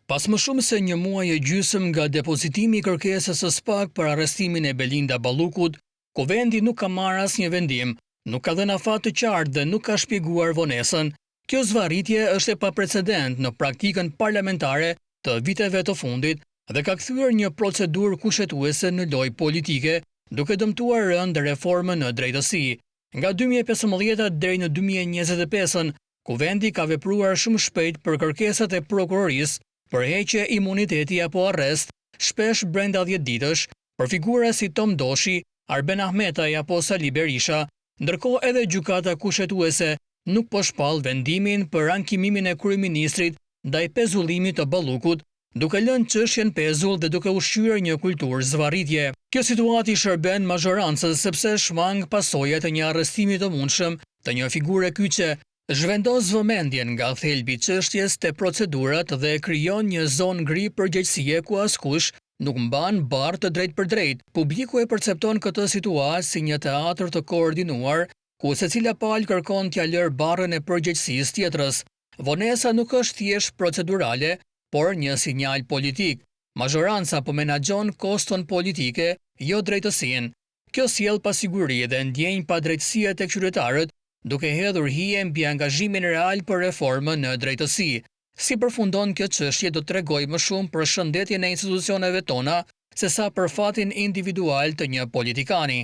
Pas më shumë se një muaj e gjysmë nga depozitimi i kërkesës së SPAK për arrestimin e Belinda Ballukut, Kuvendi nuk ka marrë asnjë vendim, nuk ka dhënë afat të qartë dhe nuk ka shpjeguar vonesën. Kjo zvarritje është e paprecedent në praktikën parlamentare të viteve të fundit dhe ka kthyer një procedurë kushtetuese në lojë politike, duke dëmtuar rënd reformën në drejtësi. Nga 2015 deri në 2025, Kuvendi ka vepruar shumë shpejt për kërkesat e prokurorisë për heqje imuniteti apo arrest, shpesh brenda 10 ditësh, për figura si Tom Doshi, Arben Ahmetaj apo Sali Berisha, ndërkohë edhe gjykata kushtetuese nuk po shpall vendimin për ankimimin e kryeministrit ndaj pezullimit të Ballukut, duke lënë çështjen pezull dhe duke ushqyer një kulturë zvarritje. Kjo situatë i shërben mazhorancës sepse shmang pasojat e një arrestimi të mundshëm të një figure kyçe, zhvendos vëmendjen nga thelbi i çështjes te procedurat dhe krijon një zonë gri përgjegjësie ku askush nuk mban barë të drejt për drejt. Publiku e percepton këtë situatë si një teatr të koordinuar, ku secila palë kërkon t'ia lërë barrën e përgjegjësisë tjetrës. Vonesa nuk është thjesht procedurale, por një sinjal politik. Mazhoranca po menaxhon koston politike, jo drejtësinë. Kjo sjell pasiguri dhe ndjenjë padrejtësie tek qytetarët, duke hedhur hije mbi angazhimin real për reformën në drejtësi. Si përfundon kjo çështje do t'tregoj më shumë për shëndetjen e institucioneve tona, sesa për fatin individual të një politikani.